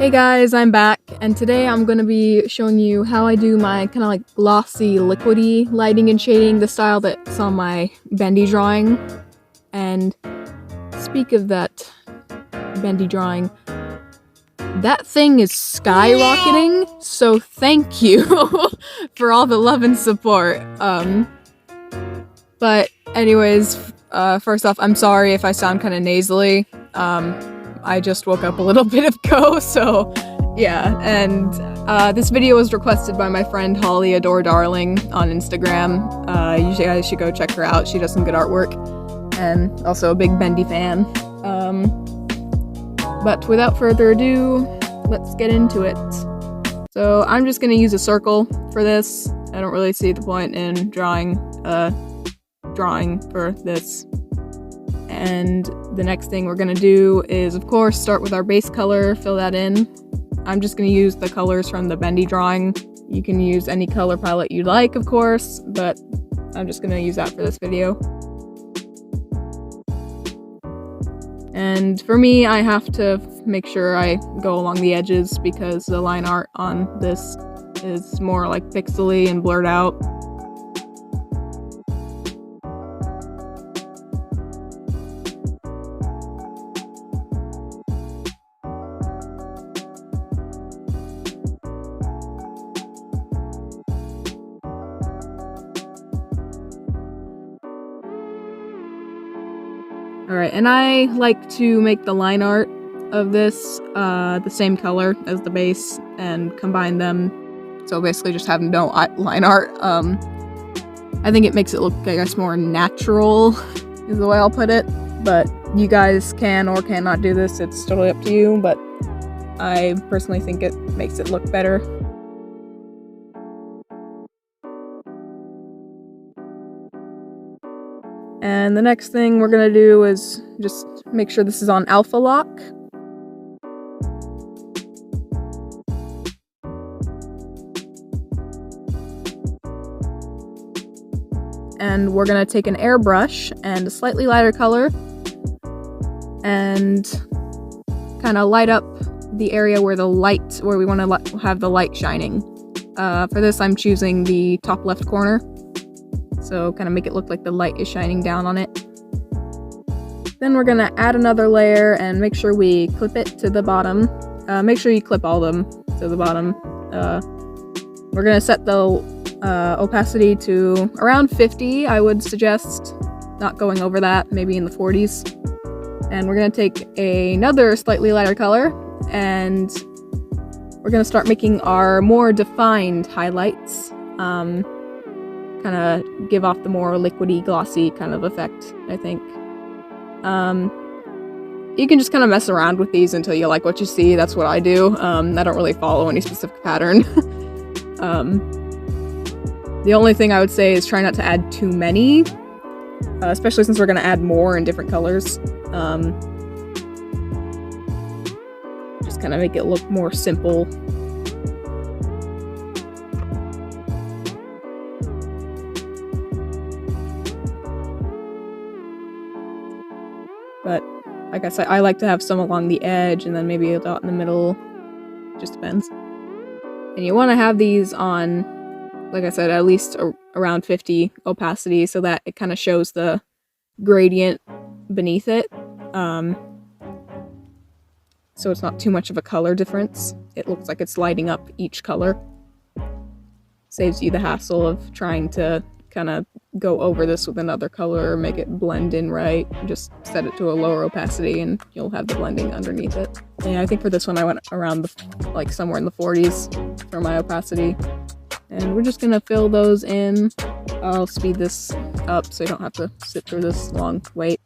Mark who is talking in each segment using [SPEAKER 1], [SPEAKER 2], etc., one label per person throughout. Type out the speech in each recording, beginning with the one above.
[SPEAKER 1] Hey guys, I'm back, and today I'm going to be showing you how I do my kind of like glossy, liquidy lighting and shading, the style that's on my bendy drawing. And speak of that bendy drawing, that thing is skyrocketing, so thank you for all the love and support. But anyways, first off, I'm sorry if I sound kind of nasally. I just woke up a little bit ago, so yeah. And this video was requested by my friend Holly Adore Darling on Instagram. You guys should go check her out. She does some good artwork, and also a big bendy fan. But without further ado, let's get into it. So I'm just gonna use a circle for this. I don't really see the point in drawing for this. And the next thing we're gonna do is, of course, start with our base color, fill that in. I'm just gonna use the colors from the bendy drawing. You can use any color palette you like, of course, but I'm just gonna use that for this video. And for me, I have to make sure I go along the edges because the line art on this is more like pixely and blurred out. Alright, and I like to make the line art of this the same color as the base and combine them. So basically just have no line art. I think it makes it look, I guess, more natural is the way I'll put it. But you guys can or cannot do this, it's totally up to you, but I personally think it makes it look better. And the next thing we're gonna do is just make sure this is on alpha lock. And we're gonna take an airbrush and a slightly lighter color and kind of light up the area where we want to have the light shining. For this, I'm choosing the top left corner. So kind of make it look like the light is shining down on it. Then we're gonna add another layer and make sure we clip it to the bottom. Make sure you clip all of them to the bottom. We're gonna set the opacity to around 50, I would suggest. Not going over that, maybe in the 40s. And we're gonna take another slightly lighter color and we're gonna start making our more defined highlights. Kind of give off the more liquidy, glossy kind of effect, I think. You can just kind of mess around with these until you like what you see. That's what I do. I don't really follow any specific pattern. The only thing I would say is try not to add too many, especially since we're going to add more in different colors. Just kind of make it look more simple. But like I said, I like to have some along the edge and then maybe a dot in the middle. Just depends. And you want to have these on, like I said, at least around 50 opacity so that it kind of shows the gradient beneath it. So it's not too much of a color difference. It looks like it's lighting up each color. Saves you the hassle of trying to kind of go over this with another color or make it blend in right. Just set it to a lower opacity and you'll have the blending underneath it. Yeah, I think for this one I went around like somewhere in the 40s for my opacity. And we're just gonna fill those in. I'll speed this up so you don't have to sit through this long wait.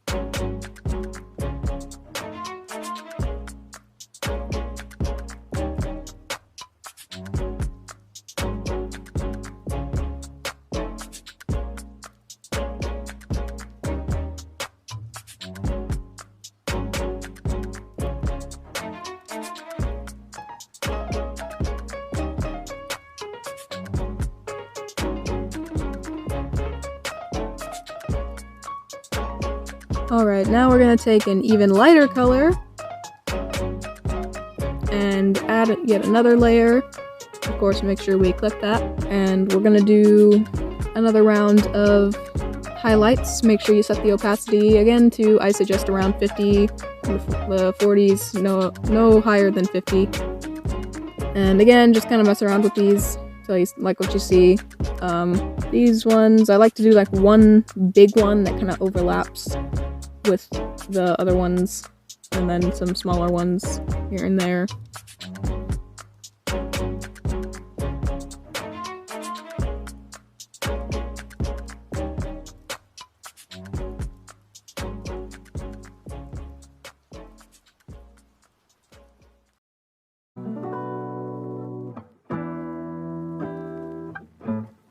[SPEAKER 1] Alright, now we're gonna take an even lighter color and add yet another layer. Of course, make sure we clip that. And we're gonna do another round of highlights. Make sure you set the opacity again to, I suggest, around 50, the 40s, no higher than 50. And again, just kind of mess around with these until you like what you see. These ones, I like to do like one big one that kind of overlaps with the other ones, and then some smaller ones here and there.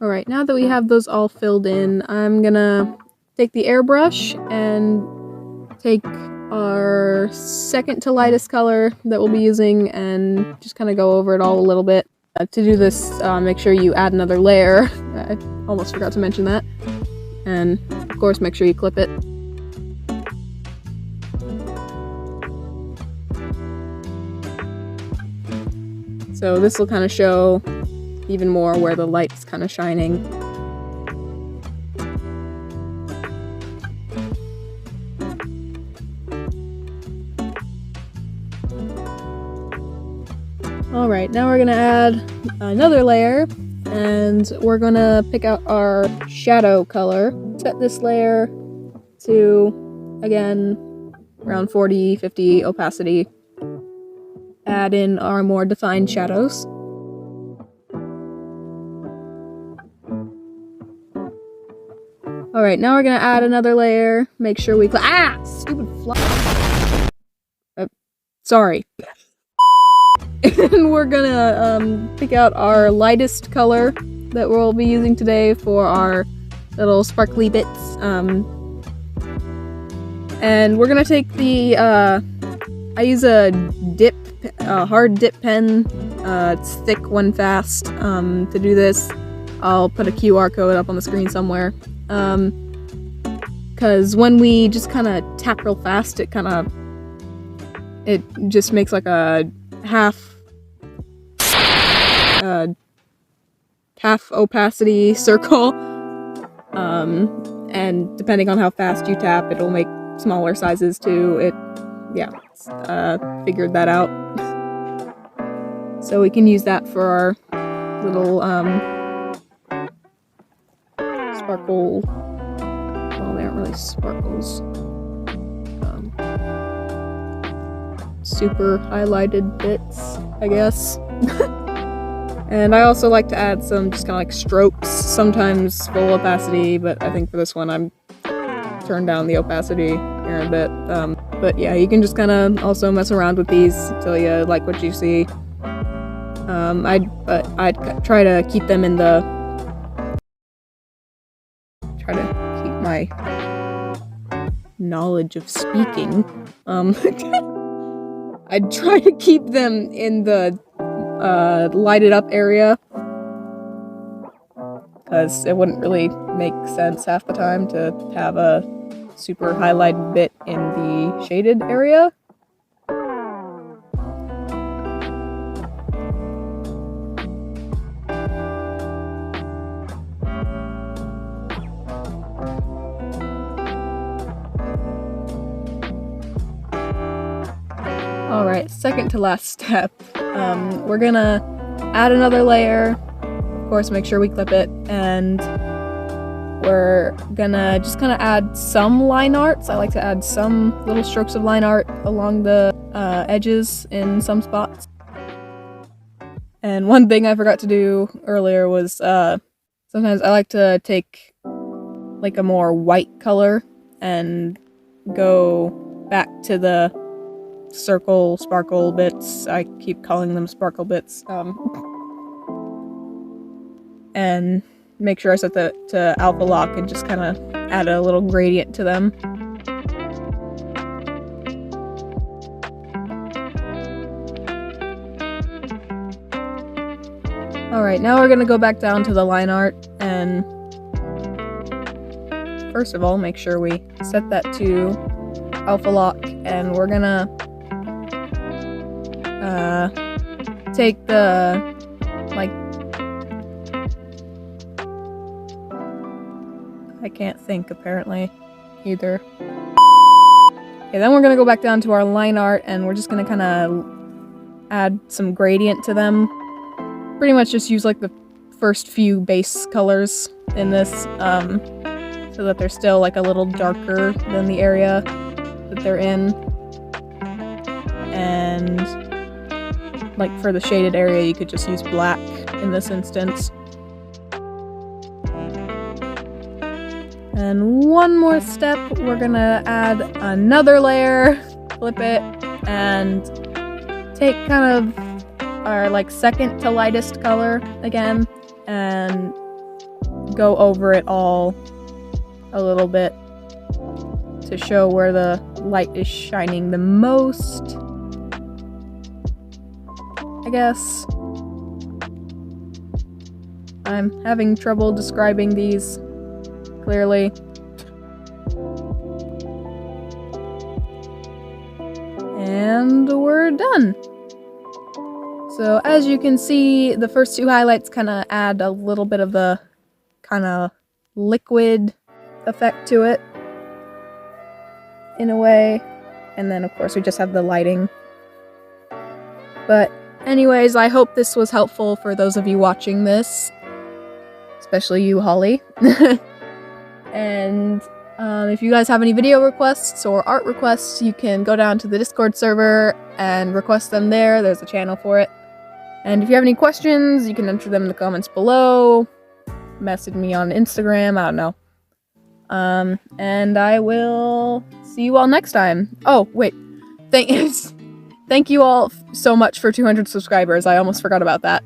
[SPEAKER 1] Alright, now that we have those all filled in, I'm gonna take the airbrush and take our second to lightest color that we'll be using and just kind of go over it all a little bit. To do this, make sure you add another layer. I almost forgot to mention that. And of course, make sure you clip it. So this will kind of show even more where the light's kind of shining. Alright, now we're gonna add another layer, and we're gonna pick out our shadow color. Set this layer to, again, around 40, 50 opacity. Add in our more defined shadows. Alright, now we're gonna add another layer. Make sure we stupid fly. Sorry. And we're gonna pick out our lightest color that we'll be using today for our little sparkly bits. And we're gonna take the I use a hard dip pen. It's thick when fast. To do this, I'll put a QR code up on the screen somewhere. Because when we just kind of tap real fast, it just makes like a half opacity circle. And depending on how fast you tap, it'll make smaller sizes too. Figured that out. So we can use that for our little sparkle. Well, they aren't really sparkles. Super highlighted bits, I guess. And I also like to add some just kind of like strokes, sometimes full opacity, but I think for this one I'm turned down the opacity here a bit. But yeah, you can just kind of also mess around with these until you like what you see. I'd try to keep them in the... Try to keep my knowledge of speaking. I'd try to keep them in the lighted up area, because it wouldn't really make sense half the time to have a super highlighted bit in the shaded area. Alright, second to last step. We're gonna add another layer. Of course, make sure we clip it, and we're gonna just kind of add some line arts. I like to add some little strokes of line art along the edges in some spots. And one thing I forgot to do earlier was sometimes I like to take like a more white color and go back to the circle sparkle bits. I keep calling them sparkle bits. And make sure I set that to alpha lock and just kind of add a little gradient to them. Alright, now we're gonna go back down to the line art, and first of all, make sure we set that to alpha lock, and we're gonna take the, like, I can't think apparently either. Okay, then we're gonna go back down to our line art and we're just gonna kind of add some gradient to them. Pretty much just use like the first few base colors in this, so that they're still like a little darker than the area that they're in. And like for the shaded area, you could just use black in this instance. And one more step, we're gonna add another layer, flip it, and take kind of our like second to lightest color again, and go over it all a little bit to show where the light is shining the most, I guess. I'm having trouble describing these clearly. And we're done. So as you can see, the first two highlights kind of add a little bit of the kind of liquid effect to it in a way. And then of course we just have the lighting. But anyways, I hope this was helpful for those of you watching this, especially you, Holly. And if you guys have any video requests or art requests, you can go down to the Discord server and request them there. There's a channel for it. And if you have any questions, you can enter them in the comments below. Message me on Instagram, I don't know. And I will see you all next time. Oh, wait. Thank you all so much for 200 subscribers. I almost forgot about that.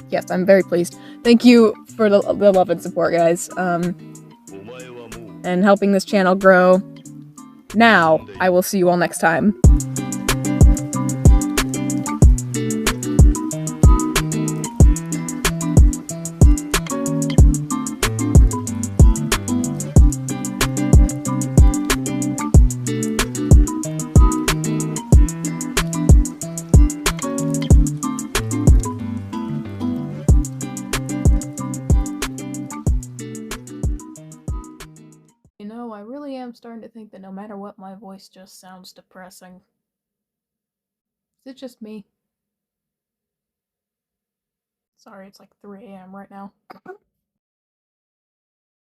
[SPEAKER 1] Yes, I'm very pleased. Thank you for the love and support, guys. And helping this channel grow. Now, I will see you all next time. You know, I really am starting to think that no matter what, my voice just sounds depressing. Is it just me? Sorry, it's like 3 AM right now.